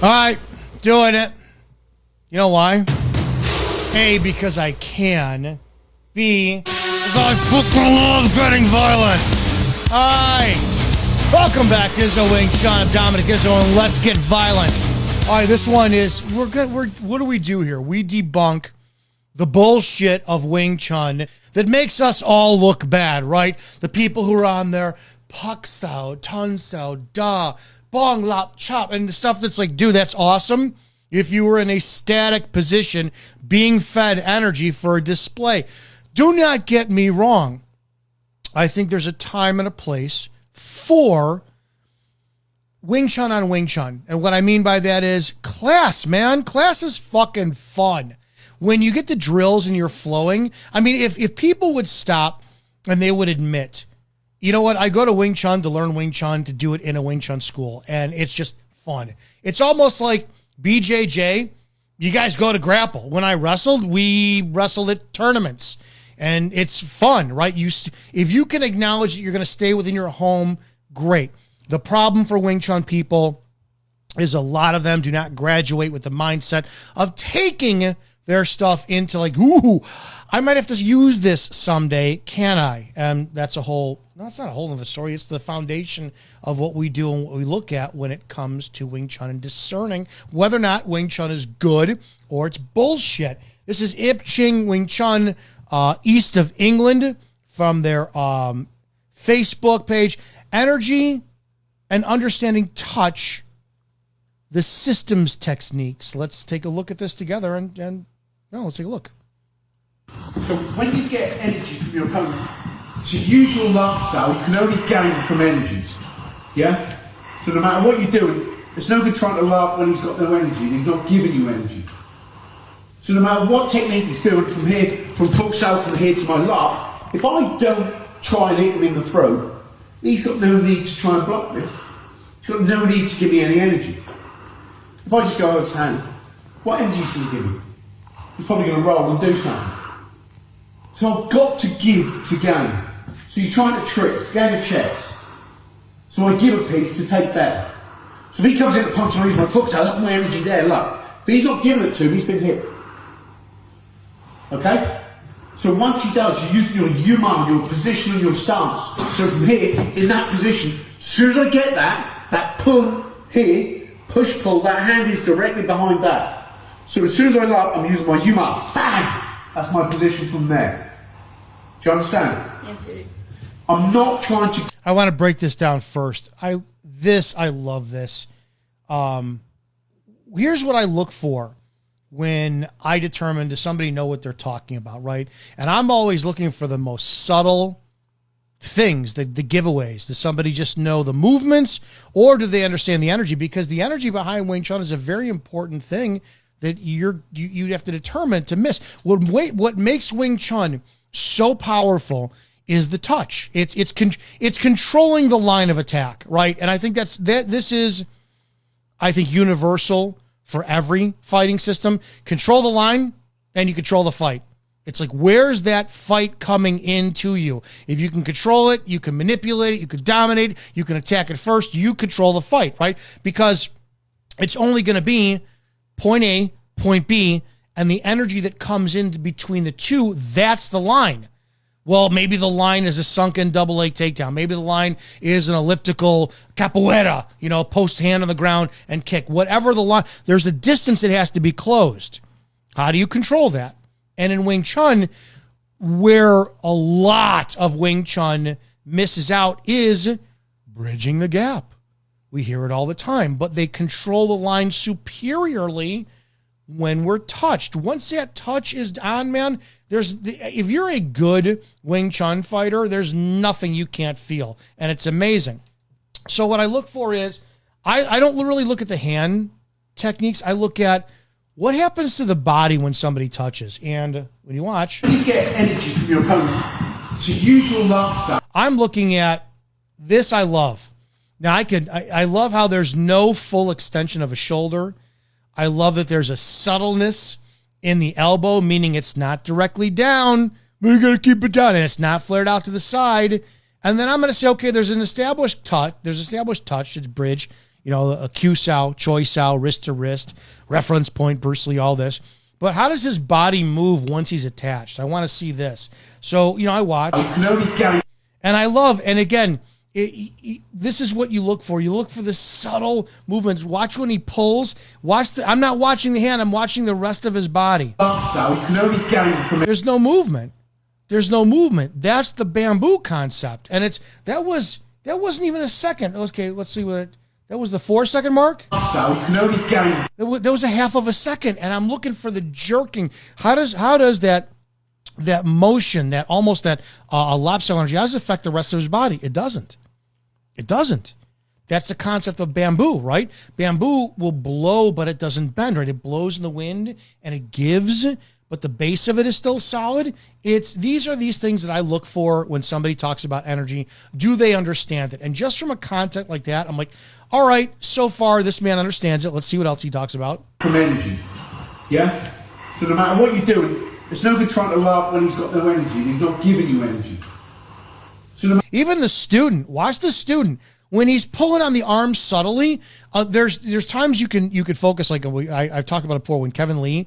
All right, doing it. You know why? A, because I can. B, because I fucking love getting violent. All right. Welcome back to Izzo Wing Chun. I'm Dominic Izzo, and let's get violent. All right, this one is, what do we do here? We debunk the bullshit of Wing Chun that makes us all look bad, right? The people who are on there, Pak Sao, Tun Sao, Da, Bong Lap Chop, and the stuff that's like, dude, that's awesome if you were in a static position being fed energy for a display. Do not get me wrong. I think there's a time and a place for Wing Chun on Wing Chun. And what I mean by that is class, man. Class is fucking fun. When you get the drills and you're flowing, I mean, if people would stop and they would admit, you know what, I go to Wing Chun to learn Wing Chun, to do it in a Wing Chun school, and it's just fun. It's almost like BJJ. You guys go to grapple. When I wrestled, we wrestled at tournaments, and it's fun, right? If you can acknowledge that you're going to stay within your home, great. The problem for Wing Chun people is a lot of them do not graduate with the mindset of taking their stuff into like, ooh, I might have to use this someday. Can I? And that's it's not a whole other story. It's the foundation of what we do and what we look at when it comes to Wing Chun and discerning whether or not Wing Chun is good or it's bullshit. This is Ip Ching Wing Chun, east of England, from their Facebook page. Energy and understanding touch, the systems techniques. Let's take a look at this together let's take a look. So when you get energy from your opponent, to use your lap style, you can only gain from energies. Yeah? So no matter what you're doing, it's no good trying to lap when he's got no energy and he's not giving you energy. So no matter what technique he's doing from here, from full south from here to my lap, if I don't try and hit him in the throat, he's got no need to try and block this. He's got no need to give me any energy. If I just go over his hand, what energy is he going to give me? He's probably going to roll and do something. So I've got to give to gain. So you're trying to trick, it's a game of chess. So I give a piece to take better. So if he comes in to punch and I use my foot, so that's my energy there, look. If he's not giving it to me, he's been hit. Okay? So once he does, you're using your yuma, your position and your stance. So from here, in that position, as soon as I get that pull here, push pull, that hand is directly behind that. So as soon as I lap, I'm using my yuma. Bang! That's my position from there. Do you understand? Yes, sir. I'm not trying to... I want to break this down first. I love this. Here's what I look for when I determine, does somebody know what they're talking about, right? And I'm always looking for the most subtle things, the giveaways. Does somebody just know the movements, or do they understand the energy? Because the energy behind Wing Chun is a very important thing that you have to determine to miss. What makes Wing Chun so powerful is the touch. It's controlling the line of attack, right? And I think this is universal for every fighting system. Control the line and you control the fight. It's like, where's that fight coming into you? If you can control it, you can manipulate it, you can dominate it, you can attack it first, you control the fight, right? Because it's only going to be point A, point B, and the energy that comes in between the two, that's the line. Well, maybe the line is a sunken double leg takedown. Maybe the line is an elliptical capoeira, post hand on the ground and kick. Whatever the line, there's a distance that has to be closed. How do you control that? And in Wing Chun, where a lot of Wing Chun misses out is bridging the gap. We hear it all the time, but they control the line superiorly when we're touched. Once that touch is on, man, if you're a good Wing Chun fighter, there's nothing you can't feel, and it's amazing. So what I look for is, I don't really look at the hand techniques. I look at what happens to the body when somebody touches. And when you watch, you get energy from your opponent to use your lap style. I'm looking at this. I love. Now I love how there's no full extension of a shoulder. I love that there's a subtleness in the elbow, meaning it's not directly down, but you got to keep it down, and it's not flared out to the side. And then I'm going to say, okay, there's an established touch. There's established touch. It's bridge, you know, a Q sow, choi sow, wrist to wrist, reference point, Bruce Lee, all this. But how does his body move once he's attached? I want to see this. So, you know, I watch. And I love, and again, this is what you look for. You look for the subtle movements. Watch when he pulls. I'm not watching the hand. I'm watching the rest of his body. There's no movement. There's no movement. That's the bamboo concept. And that wasn't even a second. Okay, let's see that was the 4-second mark. There was a half of a second, and I'm looking for the jerking. How does that motion, that almost that lopsided energy, how does it affect the rest of his body? It doesn't. It doesn't. That's the concept of bamboo, right? Bamboo will blow, but it doesn't bend, right? It blows in the wind and it gives, but the base of it is still solid. These are these things that I look for when somebody talks about energy. Do they understand it? And just from a content like that, I'm like, all right, so far this man understands it. Let's see what else he talks about. From energy, yeah? So no matter what you're doing, it's no good trying to laugh when he's got no energy and he's not giving you energy. So even the student, watch the student. When he's pulling on the arm subtly, there's times you could focus, like I've talked about it before, when Kevin Lee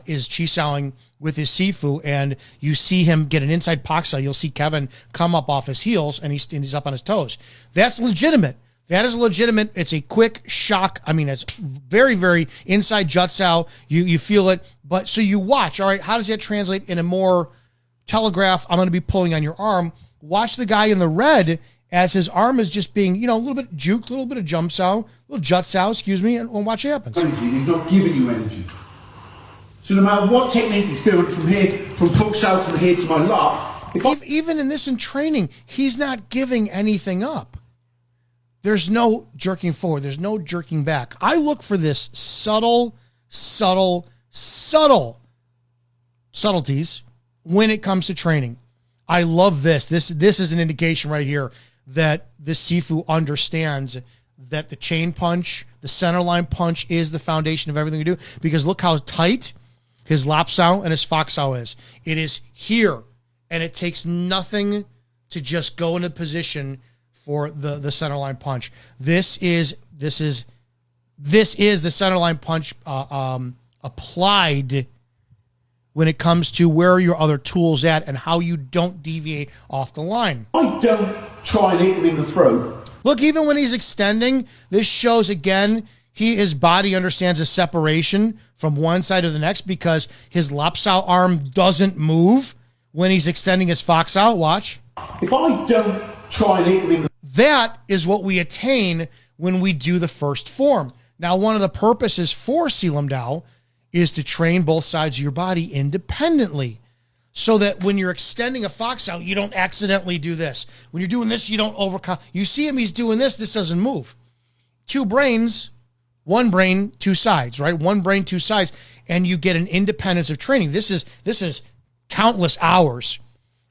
is chi-sawing with his Sifu and you see him get an inside paksa, you'll see Kevin come up off his heels and he's up on his toes. That's legitimate. That is legitimate. It's a quick shock. I mean, it's very, very inside jutsao. You feel it. But so you watch, all right, how does that translate in a more telegraph, I'm going to be pulling on your arm. Watch the guy in the red as his arm is just being, you know, a little bit juked, a little bit of jump sow, a little jut sow, excuse me, and watch what happens. Energy, he's not giving you energy. So no matter what technique he's doing from foot south, from here to my lock. Even in this in training, he's not giving anything up. There's no jerking forward. There's no jerking back. I look for this subtleties when it comes to training. I love this. This is an indication right here that this Sifu understands that the chain punch, the center line punch is the foundation of everything we do. Because look how tight his lap sao and his fox sao is. It is here, and it takes nothing to just go into position for the center line punch. This is the center line punch applied when it comes to where are your other tools at and how you don't deviate off the line. I don't try and hit him in the throat. Look, even when he's extending, this shows again, his body understands a separation from one side to the next because his lapsao arm doesn't move when he's extending his fox out. Watch. If I don't try and hit him in the that is what we attain when we do the first form. Now, one of the purposes for Selim Dao is to train both sides of your body independently so that when you're extending a fox out, you don't accidentally do this. When you're doing this, you don't overcome. You see him, he's doing this doesn't move. Two brains, one brain, two sides, right? One brain, two sides, and you get an independence of training. This is countless hours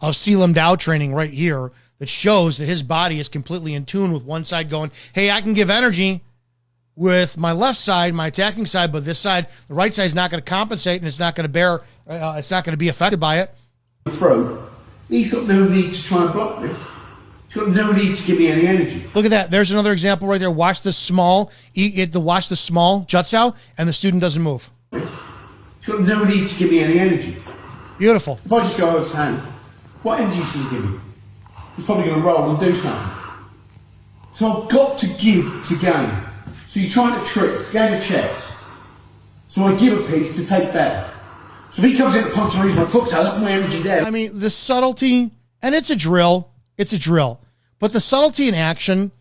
of Selim Dao training right here that shows that his body is completely in tune with one side going, hey, I can give energy with my left side, my attacking side, but this side, the right side is not going to compensate and it's not going to bear, it's not going to be affected by it. Throat. He's got no need to try and block this. He's got no need to give me any energy. Look at that. There's another example right there. Watch the small, watch the small jutsao, and the student doesn't move. He's got no need to give me any energy. Beautiful. If I just go over his hand, what energy should he give me? He's probably going to roll and do something. So I've got to give to gain. So you're trying to trick, it's a game of chess. So I give a piece to take better. So if he comes in to punch and I use my foot, so I left my energy there. I mean, the subtlety, and it's a drill, but the subtlety in action,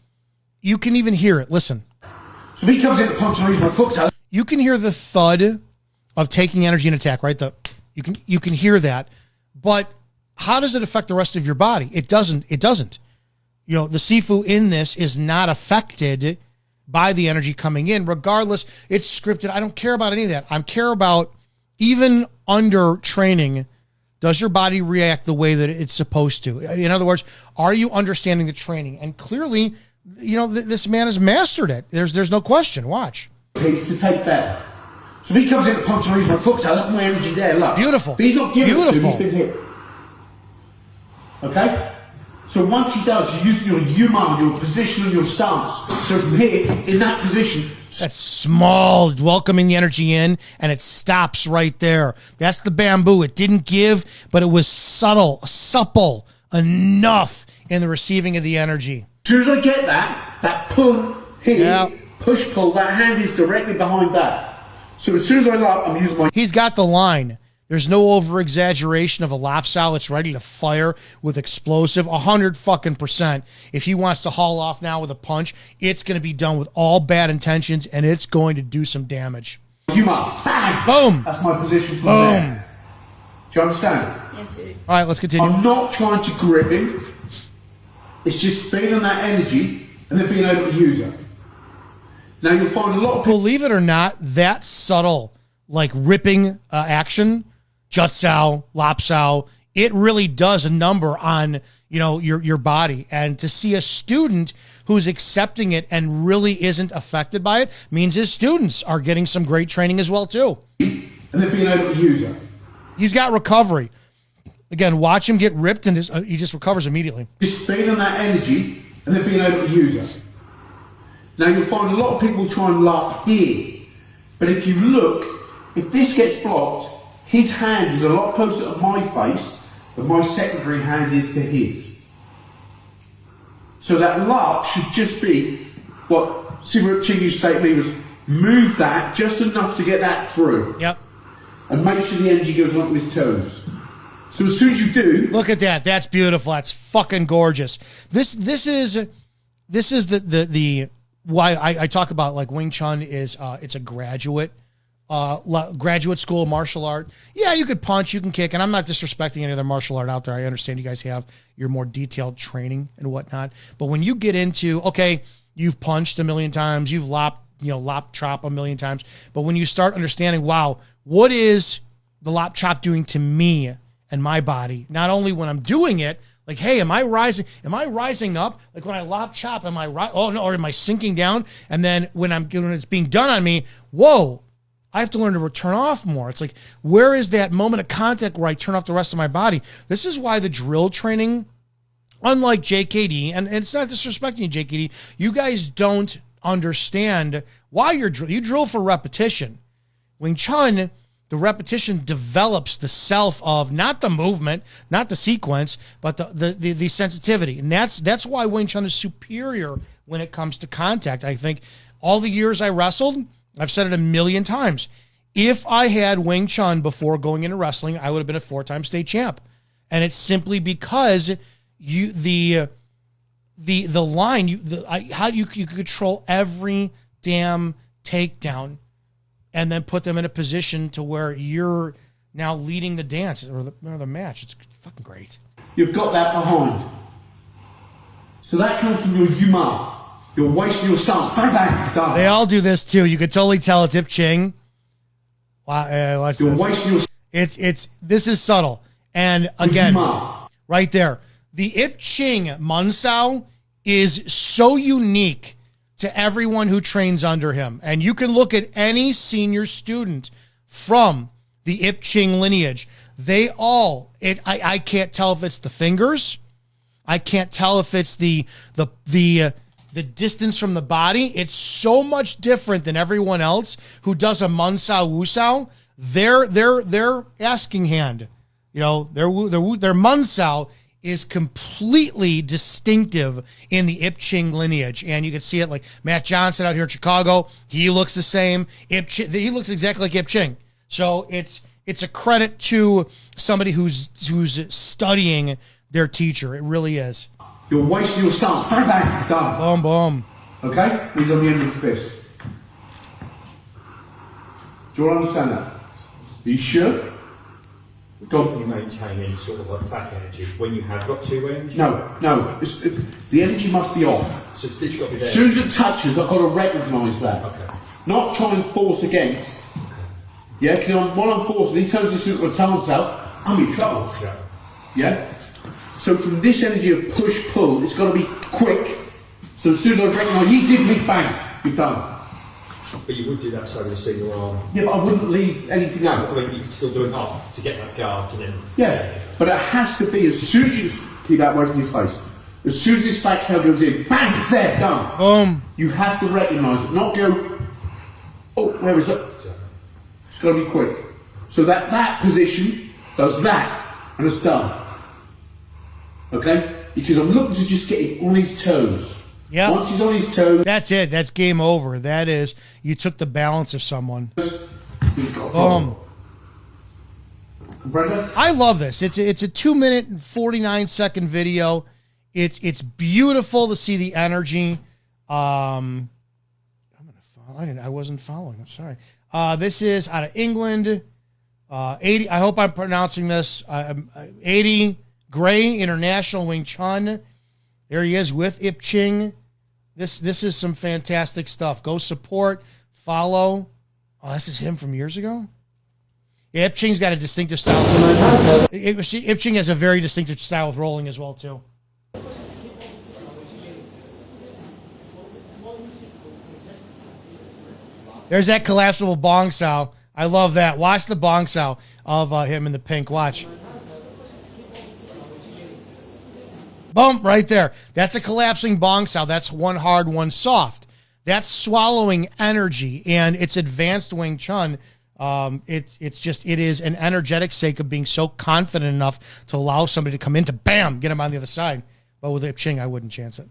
you can even hear it. Listen. So if he comes in to punch and I use my foot, so you can hear the thud of taking energy and attack, right? You can hear that, but how does it affect the rest of your body? It doesn't. You know, the Sifu in this is not affected by the energy coming in. Regardless, it's scripted. I don't care about any of that. I care about, even under training, does your body react the way that it's supposed to? In other words, are you understanding the training? And clearly, you know, this man has mastered it. There's no question. Watch. Piece to take better. So if he comes in to punch and I use my foot, so I left my energy there. Look. Beautiful. But he's not giving it to me, he's been hit. Okay? So once he does, you're using your Yuma, your position and your stance. So from here, in that position, That's small, welcoming the energy in, and it stops right there. That's the bamboo. It didn't give, but it was supple enough in the receiving of the energy. as soon as I get that pull here, Yeah. push pull, that hand is directly behind that. So as soon as I lap, I'm using my He's got the line. There's no over exaggeration of a Lopsal. It's ready to fire with explosive, 100%. If he wants to haul off now with a punch, it's going to be done with all bad intentions, and it's going to do some damage. Yuma. Bang! Boom. That's my position from Boom. there. Do you understand? Yes, sir. All right, let's continue. I'm not trying to grip him. It's just feeling that energy and then being able to use it. Now you'll find a lot of people. Believe it or not, that subtle, like ripping action, Jutsao, Lopsao, it really does a number on, you know, your body. And to see a student who's accepting it and really isn't affected by it means his students are getting some great training as well too. And then being able to use it. He's got recovery. Again, watch him get ripped and he just recovers immediately. Just feeling that energy and then being able to use it. Now you'll find a lot of people try and larp here. But if you look, if this gets blocked, his hand is a lot closer to my face than my secondary hand is to his. So that larp should just be what Siva Ching used to say to me was move that just enough to get that through. Yep. And make sure the energy goes onto his toes. So as soon as you do, Look at that. That's beautiful. That's fucking gorgeous. This is the why I talk about like Wing Chun is it's a graduate school martial art. Yeah, you could punch, you can kick, and I'm not disrespecting any other martial art out there. I understand you guys have your more detailed training and whatnot. But when you get into, okay, you've punched a million times, you've lop chop a million times, but when you start understanding, wow, what is the lop chop doing to me and my body? Not only when I'm doing it, like, hey, am I rising up? Like when I lop chop, am I right? Oh no, or am I sinking down? And then when it's being done on me, whoa, I have to learn to turn off more. It's like, where is that moment of contact where I turn off the rest of my body? This is why the drill training, unlike JKD, and it's not disrespecting you, JKD, you guys don't understand why you drill for repetition. Wing Chun, the repetition develops the self of not the movement, not the sequence, but the sensitivity. And that's why Wing Chun is superior when it comes to contact. I think all the years I wrestled, I've said it a million times. If I had Wing Chun before going into wrestling, I would have been a 4-time state champ. And it's simply because the line, how you control every damn takedown and then put them in a position to where you're now leading the dance or the match. It's fucking great. you've got that behind. So that comes from your Yuma. You're wasting your stance. Bang, bang, done. They all do this too. You could totally tell it's Ip Ching. Watch You're this. wasting your This is subtle. And again, Yuma. right there, the Ip Ching Munsao is so unique to everyone who trains under him. And you can look at any senior student from the Ip Ching lineage. They all, I can't tell if it's the fingers. I can't tell if it's the distance from the body. It's so much different than everyone else who does a Munsao Wusao. Their asking hand, you know, their Munsao is completely distinctive in the Ip Ching lineage. And you can see it like Matt Johnson out here in Chicago. He looks the same. He looks exactly like Ip Ching. So it's a credit to somebody who's studying their teacher. It really is. You're wasting your stance. Bang, bang, done. Boom, boom. Okay? He's on the end of the fist. Do you want to understand that? Are you sure? Can you maintain any sort of like back energy when you have got two energy? No. The energy must be off. So it's literally got to be there. As soon as it touches, I've got to recognise that. Okay. Not try and force against. Yeah, because while I'm forcing, he turns this into a chance out, I'm in trouble. Yeah. Yeah? So from this energy of push-pull, it's got to be quick. So as soon as I recognise he's giving me bang, you're done. But you would do that so to see your arm. Yeah, but I wouldn't leave anything out. I mean, you could still do enough to get that guard to then. Yeah, but it has to be as soon as you keep that away from your face. As soon as this back tail goes in, bang, it's there, done. Boom. You have to recognise it, not go, oh, where is it? It's got to be quick. So that position does that, and it's done. Okay? Because I'm looking to just get him on his toes. Yeah. Once he's on his toes, That's it. That's game over. That is, you took the balance of someone. he's got a Boom. problem. Brenda? I love this. It's a 2 minute and 49-second video. It's beautiful to see the energy. I'm gonna follow. I wasn't following. I'm sorry. This is out of England. 80. I hope I'm pronouncing this. 80 Gray International Wing Chun. There he is with Ip Ching. This is some fantastic stuff. Go support, follow. Oh, this is him from years ago. Yeah, Ip Ching's got a distinctive style. Ip Ching has a very distinctive style with rolling as well too. There's that collapsible bong sao. I love that. Watch the bong sao of him in the pink. Watch. Boom, right there. That's a collapsing bong sao. That's one hard, one soft. That's swallowing energy, and it's advanced Wing Chun. It is an energetic sake of being so confident enough to allow somebody to come in to bam, get him on the other side. But with Ip Ching, I wouldn't chance it.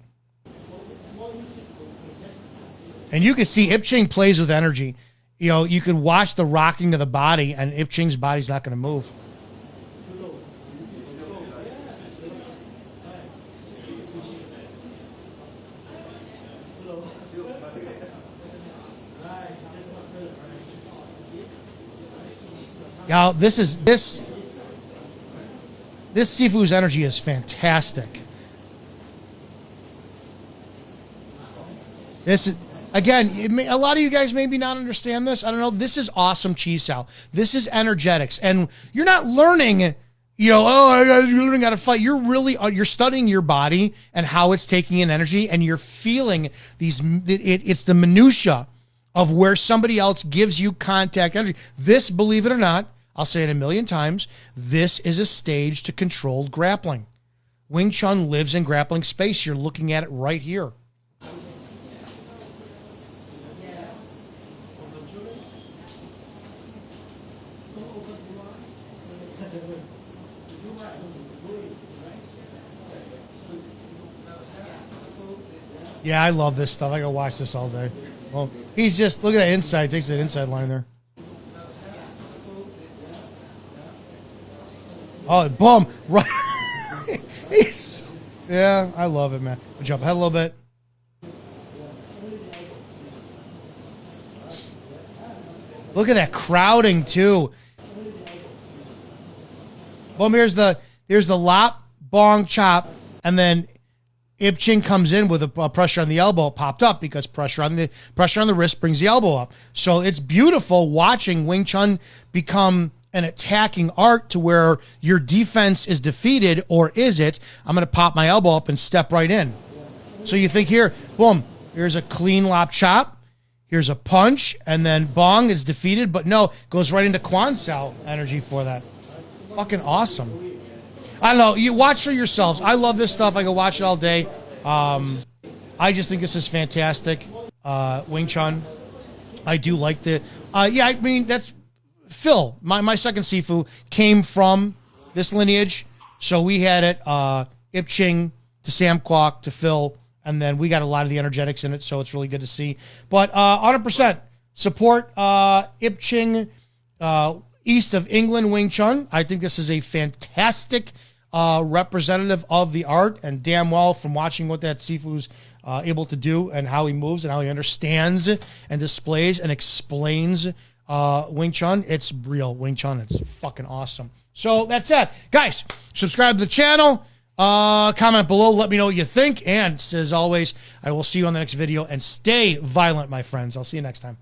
And you can see Ip Ching plays with energy. You know, you could watch the rocking of the body, and Ip Ching's body's not going to move. Now, this Sifu's energy is fantastic. This is, again, a lot of you guys maybe not understand this. I don't know. This is awesome Chi Sao. This is energetics. And you're not learning, you're learning how to fight. You're studying your body and how it's taking in energy, and you're feeling it's the minutia of where somebody else gives you contact energy. This, believe it or not, I'll say it a million times, this is a stage to controlled grappling. Wing Chun lives in grappling space. You're looking at it right here. Yeah, I love this stuff. I gotta watch this all day. Well, he's just, look at that inside. Takes that inside line there. Oh, boom. Right. Yeah, I love it, man. We'll jump ahead a little bit. Look at that crowding, too. Boom, here's the lop, bong, chop, and then Ip Ching comes in with a pressure on the elbow. It popped up because pressure on the wrist brings the elbow up. So it's beautiful watching Wing Chun become an attacking art to where your defense is defeated, or is it? I'm going to pop my elbow up and step right in. So you think here, boom, here's a clean lop chop. Here's a punch, and then bong is defeated, but no, goes right into Quan Sao energy for that. Fucking awesome. I don't know. You watch for yourselves. I love this stuff. I can watch it all day. I just think this is fantastic. Wing Chun. I do like the... yeah, I mean, that's... Phil, my second Sifu, came from this lineage. So we had it, Ip Ching to Sam Kwok to Phil, and then we got a lot of the energetics in it, so it's really good to see. But 100% support Ip Ching, East of England Wing Chun. I think this is a fantastic representative of the art, and damn well from watching what that Sifu's able to do and how he moves and how he understands and displays and explains Wing Chun. It's real Wing Chun. It's fucking awesome. So that's it. Guys, subscribe to the channel. Comment below. Let me know what you think. And as always, I will see you on the next video. And stay violent, my friends. I'll see you next time.